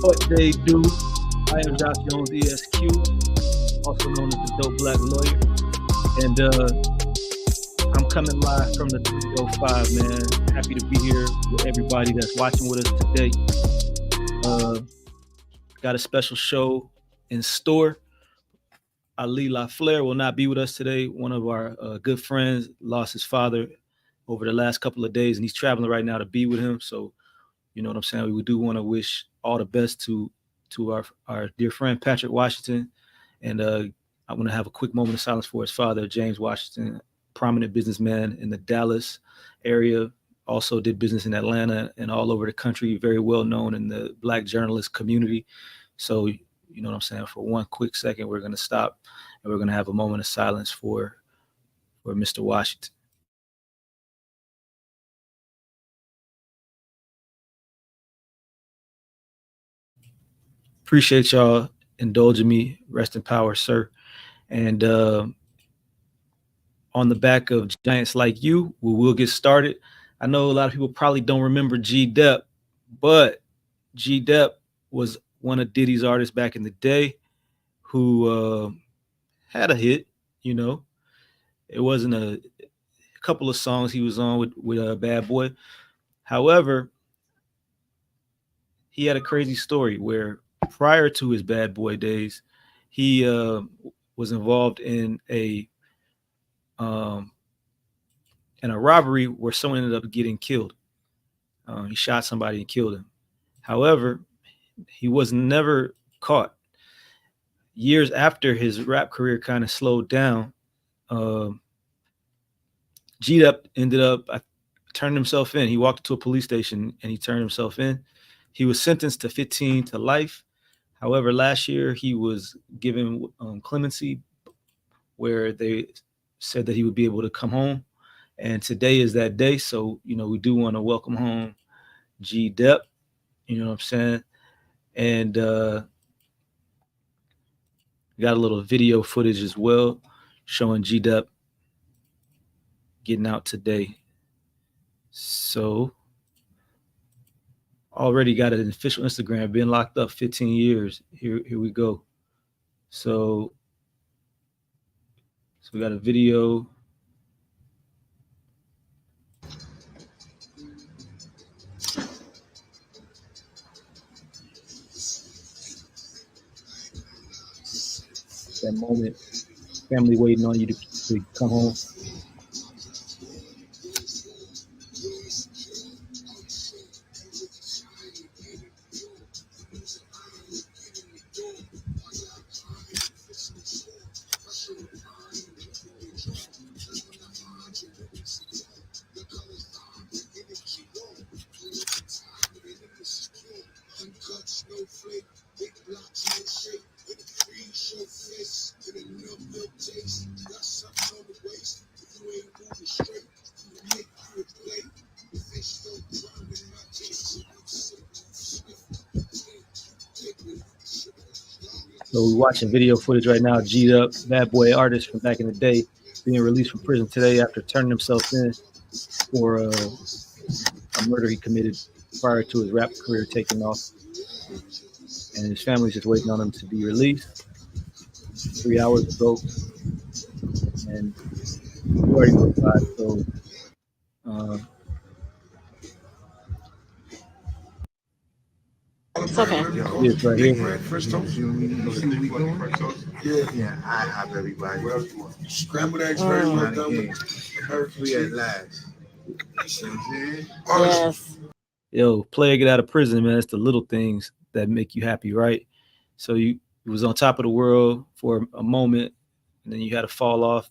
What they do. I am Josh Jones, ESQ, also known as the Dope Black Lawyer, and I'm coming live from the 305, man. Happy to be here with everybody that's watching with us today. Got a special show in store. Ali LaFlare will not be with us today. One of our good friends lost his father over the last couple of days, and he's traveling right now to be with him. So, you know what I'm saying? We do want to wish all the best to our dear friend Patrick Washington, and I want to have a quick moment of silence for his father, James Washington, prominent businessman in the Dallas area. Also did business in Atlanta and all over the country. Very well known in the Black journalist community. So, you know what I'm saying? For one quick second, we're going to stop and we're going to have a moment of silence for Mr. Washington. Appreciate y'all indulging me. Rest in power, sir. And on the back of giants like you, we will get started. I know a lot of people probably don't remember G Dep, but G Dep was one of Diddy's artists back in the day who had a hit. You know, it wasn't a couple of songs he was on with Bad Boy. However, he had a crazy story where prior to his Bad Boy days, he was involved in a robbery where someone ended up getting killed. He shot somebody and killed him. However, he was never caught. Years after his rap career kind of slowed down, G-Dep ended up turned himself in. He walked into a police station and he turned himself in. He was sentenced to 15 to life. However, last year he was given clemency, where they said that he would be able to come home. And today is that day. So, you know, we do want to welcome home G-Dep. You know what I'm saying? And we got a little video footage as well showing G-Dep getting out today. So already got an official Instagram, been locked up 15 years. Here we go. So we got a video. That moment, family waiting on you to come home. So we're watching video footage right now. G-Dep, Bad Boy artist from back in the day, being released from prison today after turning himself in for a murder he committed prior to his rap career taking off. And his family's just waiting on him to be released 3 hours ago. And you already know God, so it's okay. It's right here. Yeah, I have everybody. Scrambled eggs, very well done. Hopefully at last. Yes. Yo, player get out of prison, man. It's the little things that make you happy, right? So you was on top of the world for a moment, and then you had to fall off,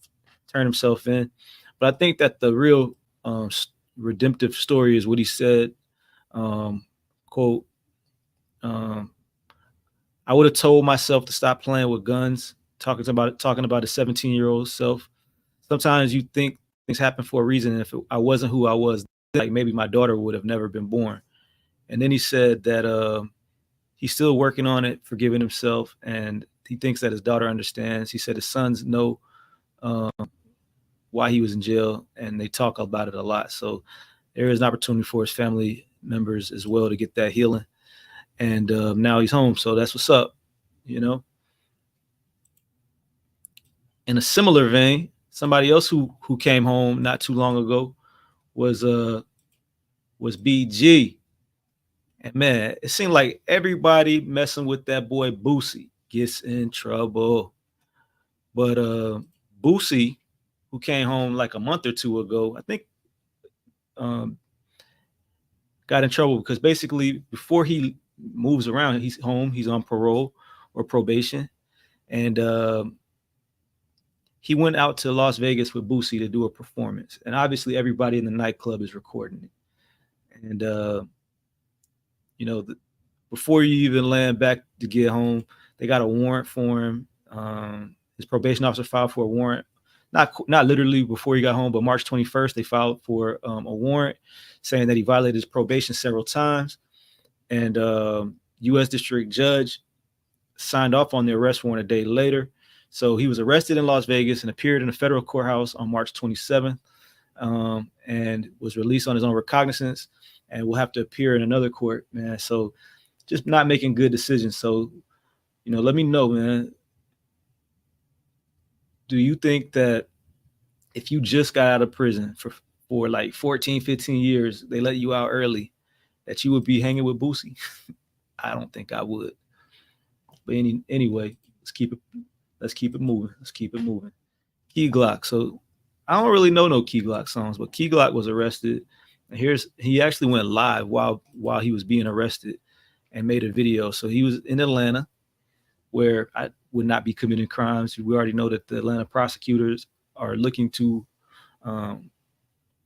turn himself in. But I think that the real redemptive story is what he said. Quote, I would have told myself to stop playing with guns, talking about a 17-year-old self. Sometimes you think things happen for a reason. And if I wasn't who I was, like maybe my daughter would have never been born. And then he said that he's still working on it, forgiving himself, and he thinks that his daughter understands. He said his sons know why he was in jail, and they talk about it a lot. So there is an opportunity for his family members as well to get that healing. and now he's home. So that's what's up, you know. In a similar vein, somebody else who came home not too long ago was BG. And man, it seemed like everybody messing with that boy Boosie gets in trouble. But Boosie, who came home like a month or two ago, I think um, got in trouble because basically before he moves around, he's home, he's on parole or probation, and he went out to Las Vegas with Boosie to do a performance, and obviously everybody in the nightclub is recording it, and you know, before you even land back to get home, they got a warrant for him. His probation officer filed for a warrant, not literally before he got home, but March 21st they filed for a warrant saying that he violated his probation several times, and U.S. District Judge signed off on the arrest warrant a day later. So he was arrested in Las Vegas and appeared in a federal courthouse on March 27th, and was released on his own recognizance, and will have to appear in another court, man. So just not making good decisions. So, let me know, man. Do you think that if you just got out of prison for like 14, 15 years, they let you out early, that you would be hanging with Boosie? I don't think I would. But anyway, let's keep it moving. Let's keep it moving. Key Glock. So I don't really know no Key Glock songs, but Key Glock was arrested. And he actually went live while he was being arrested and made a video. So he was in Atlanta, where I would not be committing crimes. We already know that the Atlanta prosecutors are looking to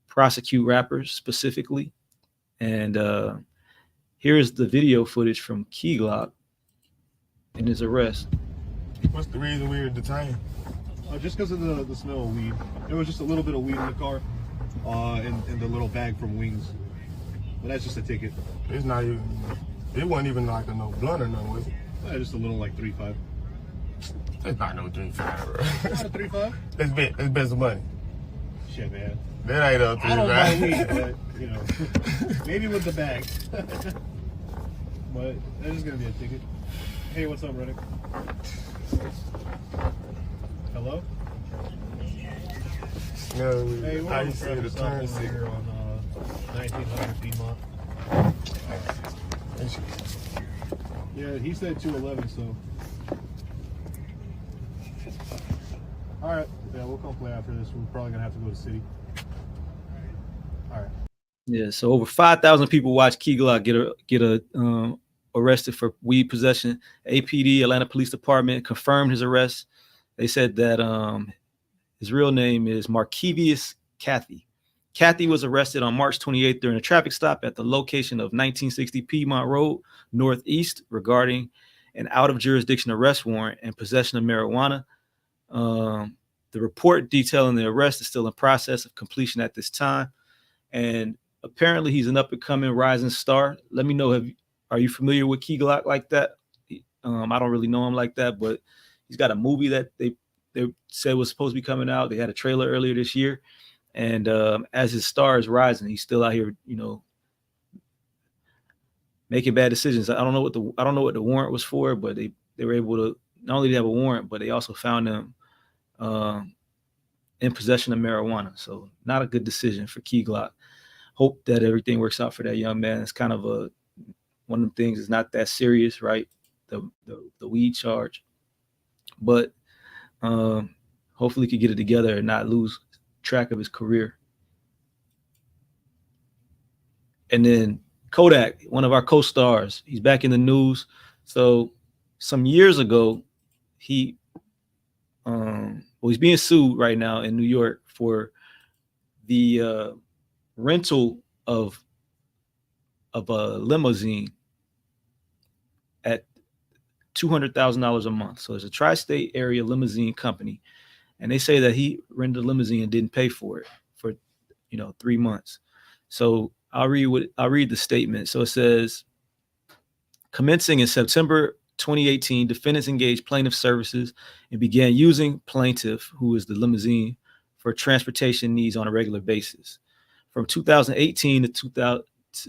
prosecute rappers specifically. And here is the video footage from Key Glock in his arrest. What's the reason we were detained? Just because of the smell of weed. There was just a little bit of weed in the car, in the little bag from Wings. But that's just a ticket. It's not even. It wasn't even like no blunt or nothing, was it? Yeah, just a little like 3.5. It's not no 3.5, bro. Not a 3.5? It's best of money. Shit, man. That ain't a 3.5. I don't buy weed, but maybe with the bag. But that's just gonna be a ticket. Hey, what's up, Reddick? Hello? No, Hey, we're I on used to see the the turn here on 1900 Piedmont. Yeah, he said 211, so. Alright, yeah, we'll come play after this. We're probably gonna have to go to City. Alright. Yeah, so over 5,000 people watched Key Glock get arrested for weed possession. APD, Atlanta Police Department, confirmed his arrest. They said that his real name is Markevius Cathy. Cathy was arrested on March 28th during a traffic stop at the location of 1960 Piedmont Road Northeast regarding an out-of-jurisdiction arrest warrant and possession of marijuana. The report detailing the arrest is still in process of completion at this time. And apparently he's an up-and-coming rising star. Let me know, are you familiar with Key Glock like that? I don't really know him like that, but he's got a movie that they said was supposed to be coming out. They had a trailer earlier this year. And as his star is rising, he's still out here, making bad decisions. I don't know what the warrant was for, but they were able to not only have a warrant, but they also found him in possession of marijuana. So not a good decision for Key Glock. Hope that everything works out for that young man. It's kind of one of the things is not that serious, right? The weed charge, but hopefully he could get it together and not lose track of his career. And then Kodak, one of our co-stars, he's back in the news. So some years ago, he's being sued right now in New York for the rental of a limousine at $200,000 a month. So there's a tri-state area limousine company, and they say that he rented a limousine and didn't pay for it for 3 months. So I'll read the statement. So it says, commencing in September 2018, defendants engaged plaintiff services and began using plaintiff, who is the limousine, for transportation needs on a regular basis. From 2018 to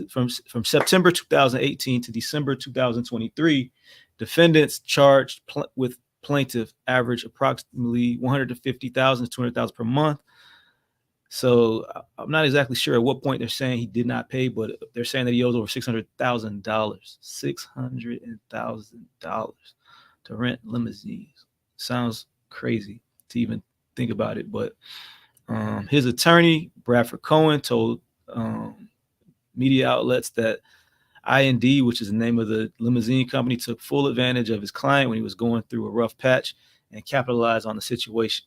from September 2018 to December 2023, defendants charged with plaintiff average approximately 150,000 to 200,000 per month. So I'm not exactly sure at what point they're saying he did not pay, but they're saying that he owes over $600,000, $600,000 to rent limousines. Sounds crazy to even think about it, but his attorney Bradford Cohen told media outlets that IND, which is the name of the limousine company, took full advantage of his client when he was going through a rough patch and capitalized on the situation.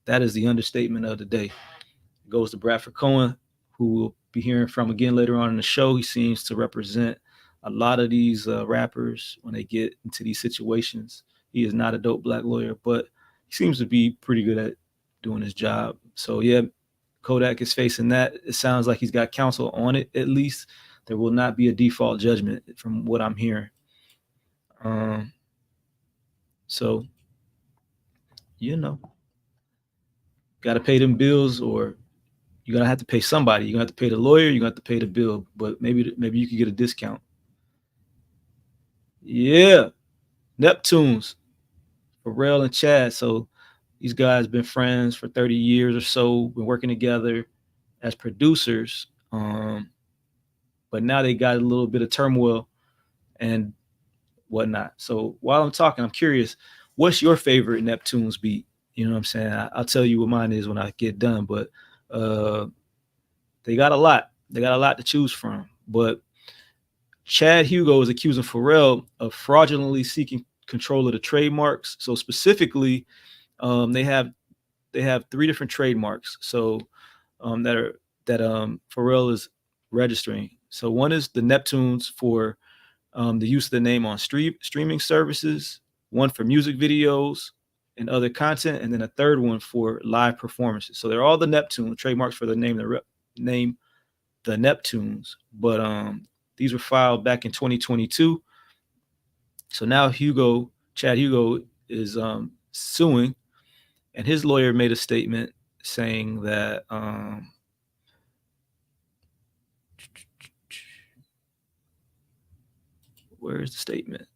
That is the understatement of the day. It goes to Bradford Cohen, who we'll be hearing from again later on in the show. He seems to represent a lot of these rappers when they get into these situations. He is not a dope black lawyer, but he seems to be pretty good at doing his job. So yeah, Kodak is facing that. It sounds like he's got counsel on it at least. There will not be a default judgment from what I'm hearing. So, got to pay them bills, or you're going to have to pay somebody. You're going to have to pay the lawyer. You're going to have to pay the bill, but maybe you could get a discount. Yeah. Neptunes, Pharrell and Chad. So these guys been friends for 30 years or so, been working together as producers. But now they got a little bit of turmoil and whatnot. So while I'm talking, I'm curious, what's your favorite Neptunes beat? You know what I'm saying? I'll tell you what mine is when I get done, but they got a lot. They got a lot to choose from. But Chad Hugo is accusing Pharrell of fraudulently seeking control of the trademarks. So specifically, they have 3 different trademarks. So that Pharrell is registering. So one is the Neptunes for the use of the name on streaming services, one for music videos and other content, and then a third one for live performances. So they're all the Neptune trademarks for the name the Neptunes, but these were filed back in 2022. So now Chad Hugo is suing, and his lawyer made a statement saying that where's the statement?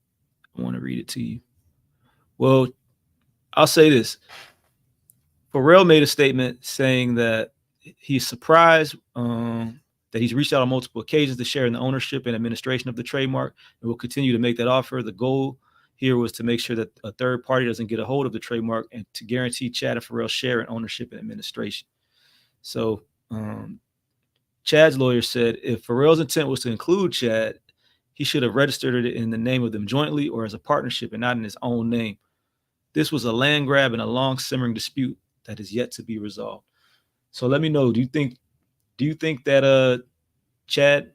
I want to read it to you. Well, I'll say this. Pharrell made a statement saying that he's surprised that he's reached out on multiple occasions to share in the ownership and administration of the trademark, and will continue to make that offer. The goal here was to make sure that a third party doesn't get a hold of the trademark, and to guarantee Chad and Pharrell share in ownership and administration. So Chad's lawyer said if Pharrell's intent was to include Chad, he should have registered it in the name of them jointly or as a partnership and not in his own name. This was a land grab and a long simmering dispute that is yet to be resolved. So let me know, do you think that Chad,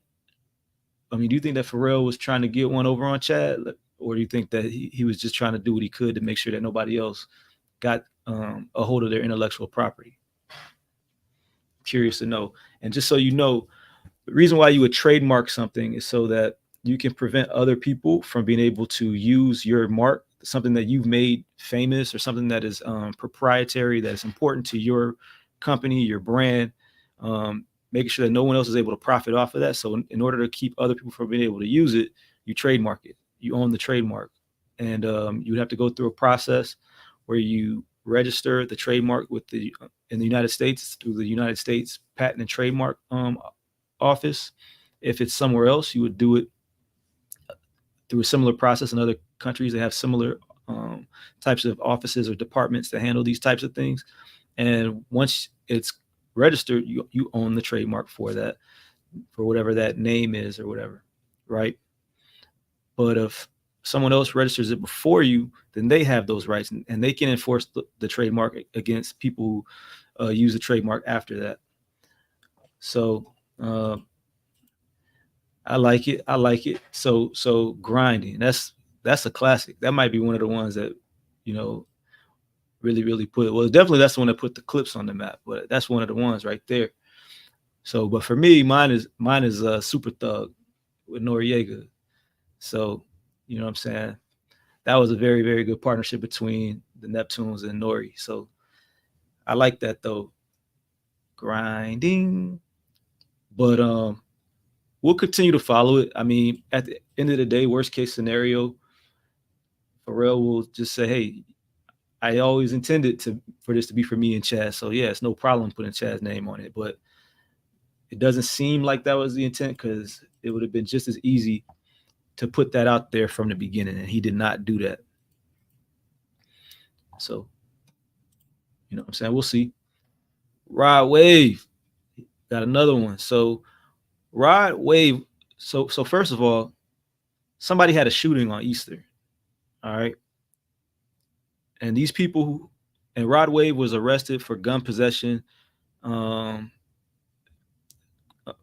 do you think that Pharrell was trying to get one over on Chad, or do you think that he was just trying to do what he could to make sure that nobody else got a hold of their intellectual property? Curious to know. And just so you know, the reason why you would trademark something is so that you can prevent other people from being able to use your mark, something that you've made famous or something that is proprietary, that is important to your company, your brand, making sure that no one else is able to profit off of that. So in order to keep other people from being able to use it, you trademark it. You own the trademark. And you would have to go through a process where you register the trademark in the United States through the United States Patent and Trademark Office. If it's somewhere else, you would do it through a similar process. In other countries, they have similar types of offices or departments that handle these types of things. And once it's registered, you own the trademark for that, for whatever that name is or whatever, right? But if someone else registers it before you, then they have those rights, and they can enforce the trademark against people who use the trademark after that. So I like it. So grinding. That's a classic. That might be one of the ones that, really put it. Well, definitely that's the one that put the Clips on the map. But that's one of the ones right there. So, but for me, mine is Super Thug with Noriega. So, you know what I'm saying? That was a very, very good partnership between the Neptunes and Nori. So I like that though. Grinding. But we'll continue to follow it. I mean, at the end of the day, worst case scenario, Pharrell will just say, "Hey, I always intended for this to be for me and Chaz. So yeah, it's no problem putting Chaz's name on it." But it doesn't seem like that was the intent, because it would have been just as easy to put that out there from the beginning, and he did not do that. So, you know what I'm saying? We'll see. Rod Wave got another one. So Rod Wave. So first of all, somebody had a shooting on Easter. All right. And these people and Rod Wave was arrested for gun possession. Um,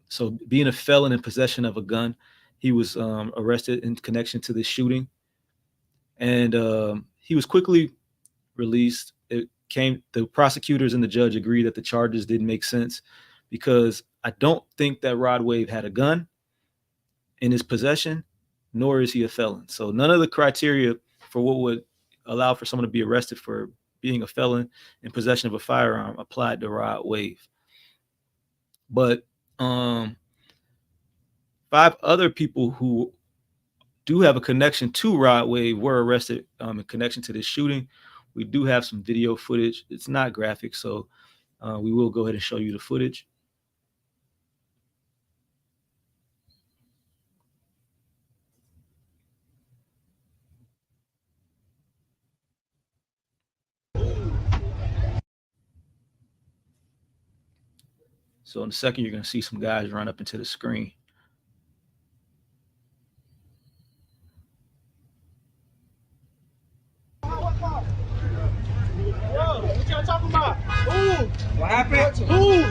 so being a felon in possession of a gun, he was arrested in connection to this shooting, and he was quickly released. The prosecutors and the judge agreed that the charges didn't make sense, because I don't think that Rod Wave had a gun in his possession, nor is he a felon. So none of the criteria for what would allow for someone to be arrested for being a felon in possession of a firearm applied to Rod Wave. But 5 other people who do have a connection to Rod Wave were arrested in connection to this shooting. We do have some video footage. It's not graphic, so we will go ahead and show you the footage. So in a second, you're going to see some guys run up into the screen. What y'all talking about? Who? What happened? Who?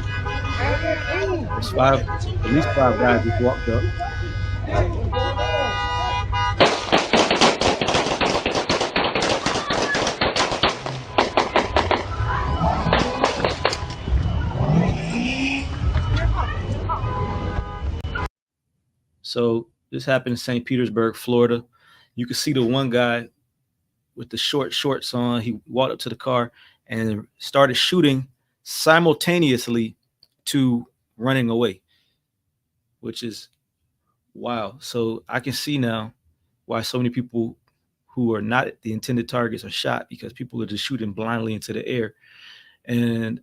There's at least 5 guys just walked up. So this happened in St. Petersburg, Florida. You can see the one guy with the short shorts on. He walked up to the car and started shooting simultaneously to running away, which is wow. So I can see now why so many people who are not the intended targets are shot, because people are just shooting blindly into the air. And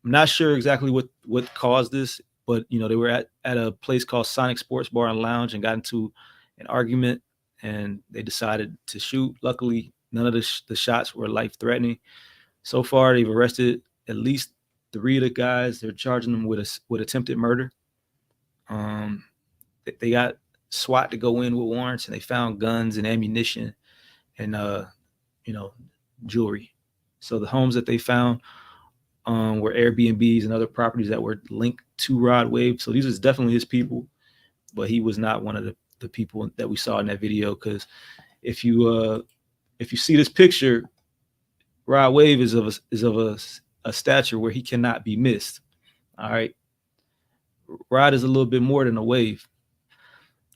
I'm not sure exactly what caused this, but they were at a place called Sonic Sports Bar and Lounge and got into an argument, and they decided to shoot. Luckily, none of the shots were life threatening. So far, they've arrested at least 3 of the guys. They're charging them with attempted murder. They got SWAT to go in with warrants, and they found guns and ammunition and jewelry. So the homes that they found were Airbnbs and other properties that were linked to Rod Wave. So these was definitely his people, but he was not one of the people that we saw in that video. Because if you see this picture, Rod Wave is of a stature where he cannot be missed. All right, Rod is a little bit more than a wave.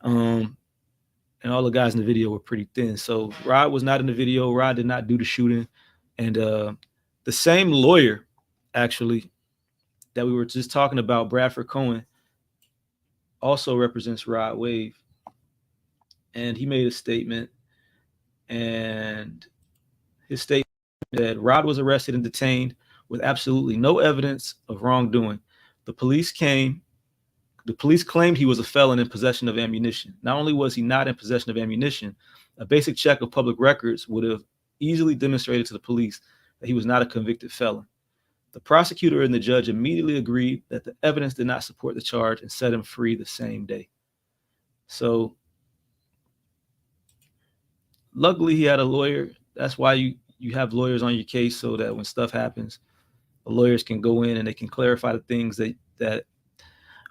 And all the guys in the video were pretty thin. So Rod was not in the video. Rod did not do the shooting. And the same lawyer, actually, that we were just talking about, Bradford Cohen, also represents Rod Wave. And he made a statement. And his statement said, Rod was arrested and detained with absolutely no evidence of wrongdoing. The police claimed he was a felon in possession of ammunition. Not only was he not in possession of ammunition, a basic check of public records would have easily demonstrated to the police that he was not a convicted felon. The prosecutor and the judge immediately agreed that the evidence did not support the charge and set him free the same day. So luckily he had a lawyer. That's why you have lawyers on your case, so that when stuff happens, the lawyers can go in and they can clarify the things that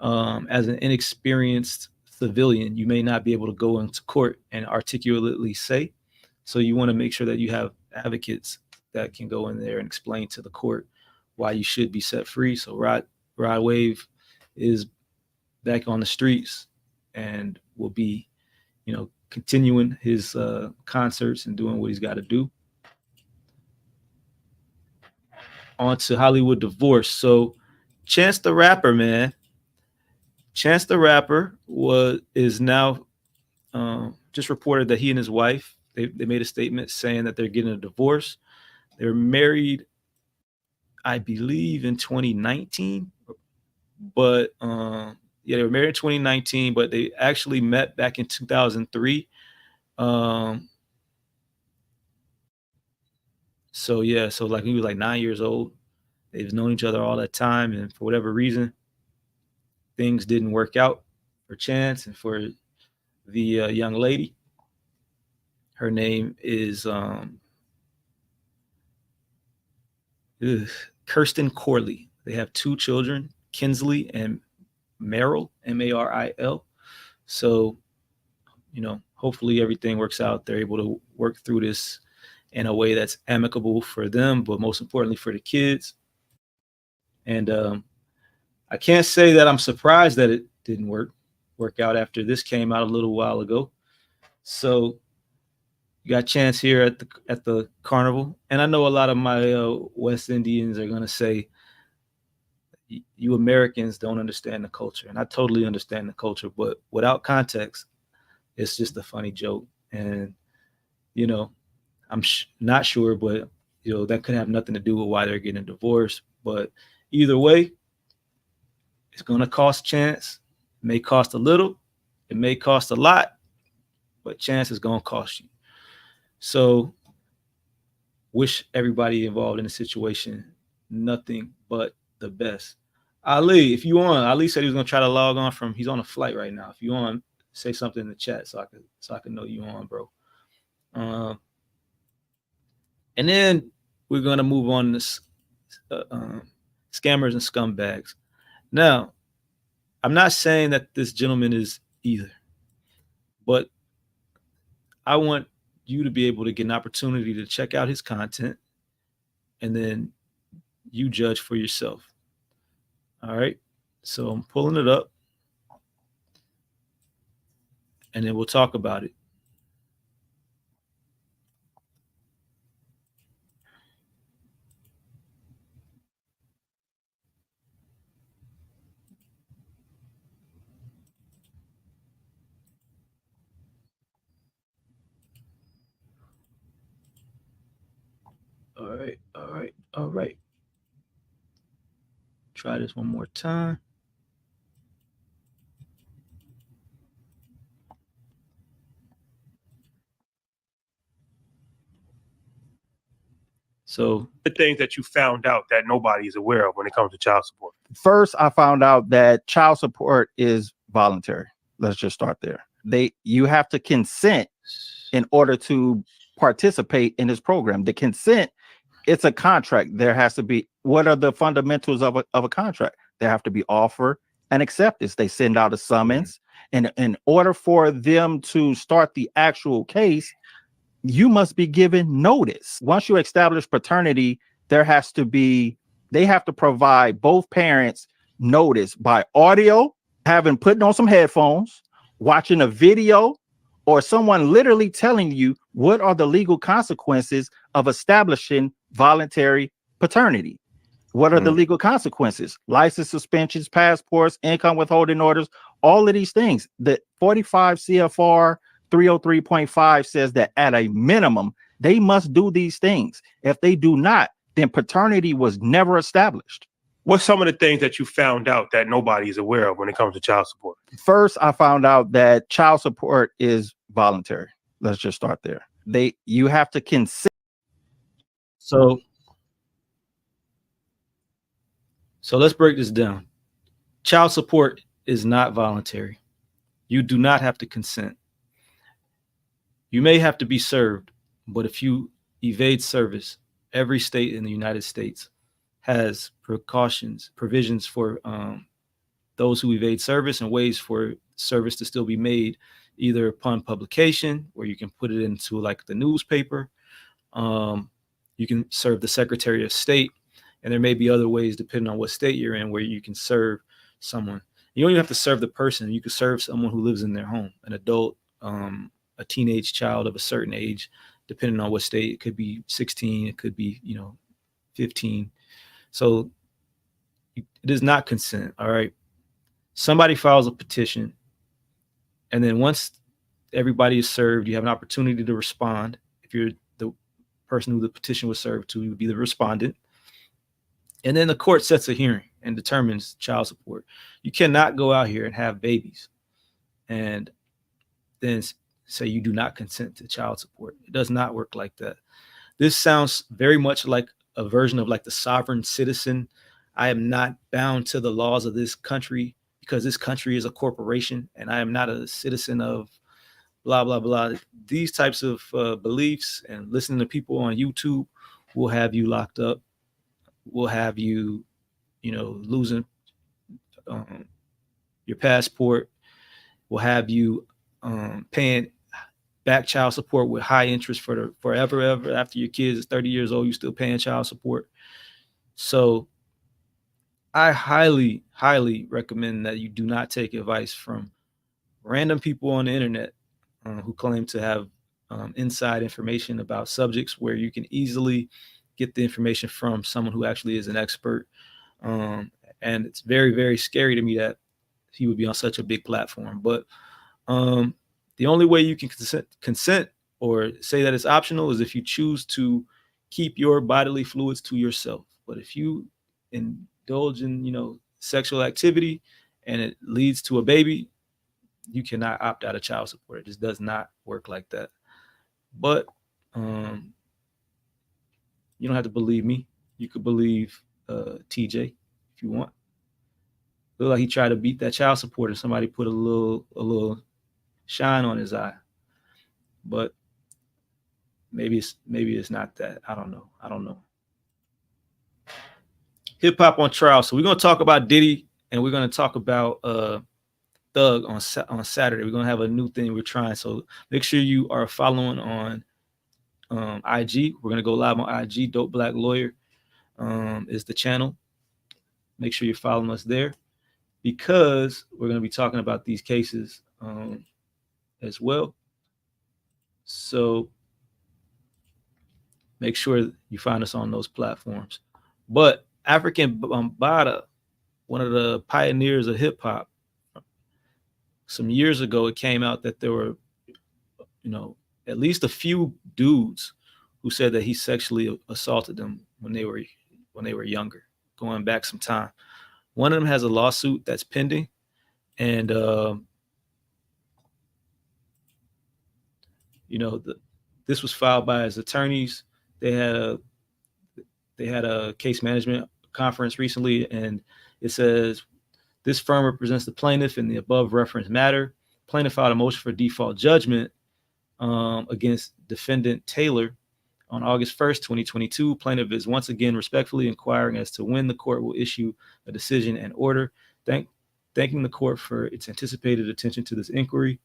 as an inexperienced civilian, you may not be able to go into court and articulately say. So you want to make sure that you have advocates that can go in there and explain to the court why you should be set free. So Rod Wave is back on the streets and will be, continuing his concerts and doing what he's got to do. On to Hollywood divorce. So Chance the Rapper, man. Chance the Rapper is now just reported that he and his wife they made a statement saying that they're getting a divorce. They're married, I believe, in 2019, but yeah, they were married in 2019, but they actually met back in 2003. So yeah, so like he was like 9 years old. They've known each other all that time, and for whatever reason, things didn't work out for Chance and for the young lady. Her name is Kirsten Corley. They have two children, Kinsley and Merrill, Maril. So, hopefully everything works out. They're able to work through this in a way that's amicable for them, but most importantly for the kids. And I can't say that I'm surprised that it didn't work out after this came out a little while ago. So you got Chance here at the carnival, and I know a lot of my West Indians are gonna say you Americans don't understand the culture, and I totally understand the culture, but without context, it's just a funny joke. And I'm not sure, but that could have nothing to do with why they're getting a divorce. But either way, it's gonna cost Chance. It may cost a little, it may cost a lot, but Chance is gonna cost you. So wish everybody involved in the situation nothing but the best. Ali, if you on, Ali said he was gonna try to log on from. He's on a flight right now. If you on, say something in the chat so I can know you on, bro. And then we're gonna move on to scammers and scumbags. Now, I'm not saying that this gentleman is either, but I want you to be able to get an opportunity to check out his content, and then you judge for yourself. All right. So I'm pulling it up, and then we'll talk about it. All right. All right. All right. Try this one more time. So the things that you found out that nobody is aware of when it comes to child support? First, I found out that child support is voluntary. Let's just start there. You have to consent in order to participate in this program. The consent, it's a contract. There has to be, what are the fundamentals of a contract? There have to be offer and acceptance. They send out a summons. And in order for them to start the actual case, you must be given notice. Once you establish paternity, they have to provide both parents notice by audio, putting on some headphones, watching a video, or someone literally telling you what are the legal consequences of establishing voluntary paternity. What are the legal consequences? License suspensions, passports, income withholding orders, all of these things. The 45 CFR 303.5 says that at a minimum, they must do these things. If they do not, then paternity was never established. What's some of the things that you found out that nobody is aware of when it comes to child support? First, I found out that child support is voluntary. Let's just start there. You have to consent. So let's break this down. Child support is not voluntary. You do not have to consent. You may have to be served, but if you evade service, every state in the United States has provisions for those who evade service, and ways for service to still be made, either upon publication, where you can put it into like the newspaper. You can serve the Secretary of State, and there may be other ways depending on what state you're in where you can serve someone. You don't even have to serve the person. You can serve someone who lives in their home, an adult, a teenage child of a certain age, depending on what state. It could be 16, it could be 15. So it is not consent. All right. somebody files a petition, and then once everybody is served, you have an opportunity to respond. If you're the person who the petition was served to, you would be the respondent. And then the court sets a hearing and determines child support. You cannot go out here and have babies and then say you do not consent to child support. It does not work like that. This sounds very much like a version of like the sovereign citizen. I am not bound to the laws of this country because this country is a corporation and I am not a citizen of blah, blah, blah. These types of beliefs and listening to people on YouTube will have you locked up, will have you, losing your passport, will have you paying back child support with high interest for forever, ever. After your kids is 30 years old, you're still paying child support. So I highly, highly recommend that you do not take advice from random people on the internet who claim to have inside information about subjects where you can easily get the information from someone who actually is an expert. And it's very, very scary to me that he would be on such a big platform. But the only way you can consent or say that it's optional is if you choose to keep your bodily fluids to yourself. But if you indulge in, sexual activity and it leads to a baby, you cannot opt out of child support. It just does not work like that. But you don't have to believe me. You could believe TJ if you want. Look like he tried to beat that child support and somebody put a little shine on his eye. But maybe it's not that. I don't know. Hip hop on trial. So we're gonna talk about Diddy and we're gonna talk about Thug on Saturday. We're gonna have a new thing we're trying. So make sure you are following on IG. We're gonna go live on IG. Dope Black Lawyer is the channel. Make sure you're following us there because we're gonna be talking about these cases as well. So make sure you find us on those platforms. But African Bambaataa, one of the pioneers of hip hop, some years ago, it came out that there were, at least a few dudes who said that he sexually assaulted them when they were younger, going back some time. One of them has a lawsuit that's pending, and this was filed by his attorneys. They had a case management conference recently, and it says this firm represents the plaintiff in the above referenced matter. Plaintiff filed a motion for default judgment against defendant Taylor on August 1st, 2022. Plaintiff is once again respectfully inquiring as to when the court will issue a decision and order, thanking the court for its anticipated attention to this inquiry.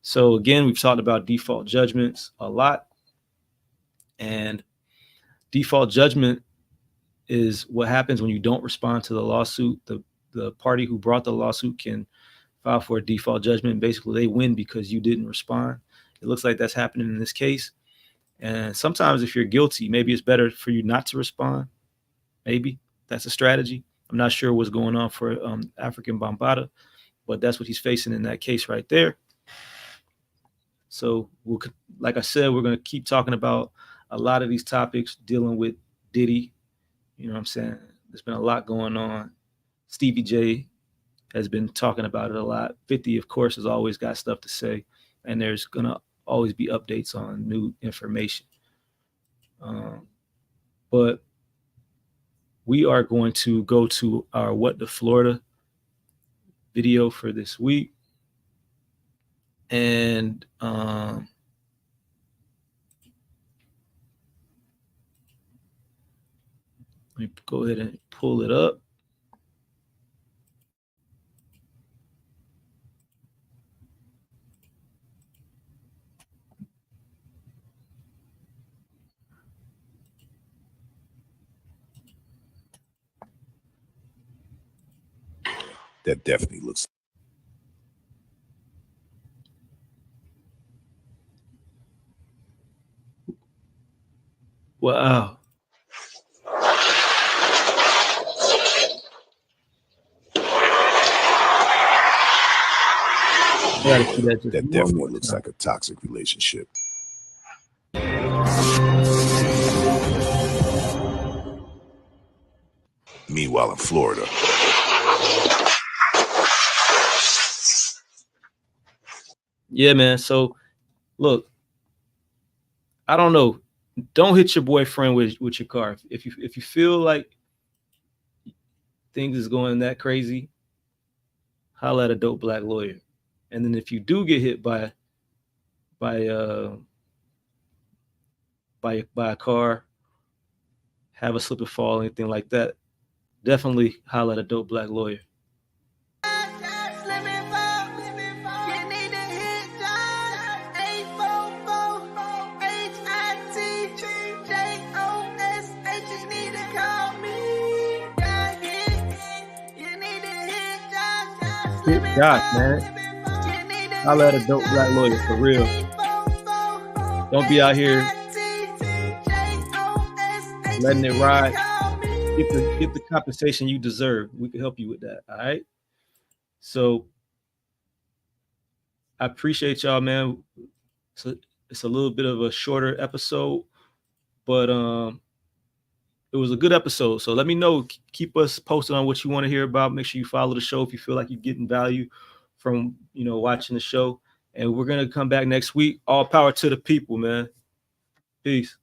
So again, we've talked about default judgments a lot, and default judgment is what happens when you don't respond to the lawsuit. The party who brought the lawsuit can file for a default judgment. Basically, they win because you didn't respond. It looks like that's happening in this case. And sometimes if you're guilty, maybe it's better for you not to respond. Maybe that's a strategy. I'm not sure what's going on for African Bambaataa, but that's what he's facing in that case right there. So, like I said, we're going to keep talking about a lot of these topics dealing with Diddy. You know what I'm saying? There's been a lot going on. Stevie J has been talking about it a lot. 50, of course, has always got stuff to say. And there's going to always be updates on new information. But we are going to go to our What the Florida video for this week. And let me go ahead and pull it up. That definitely looks. Wow. I gotta see that just That one definitely more looks time. like a toxic relationship. Meanwhile, in Florida, Yeah, man. So look, I don't know. Don't hit your boyfriend with your car. If you feel like things is going that crazy, holla at a dope black lawyer. And then if you do get hit by uh by a car, have a slip and fall, anything like that, definitely holla at a dope black lawyer. Hit Josh, man. Holla at a dope black lawyer for real. Don't be out here letting it ride. Get the compensation you deserve. We can help you with that. All right. So I appreciate y'all, man. So it's a little bit of a shorter episode, but it was a good episode. So let me know. Keep us posted on what you want to hear about. Make sure you follow the show if you feel like you're getting value from watching the show. And we're gonna come back next week. All power to the people, man. Peace.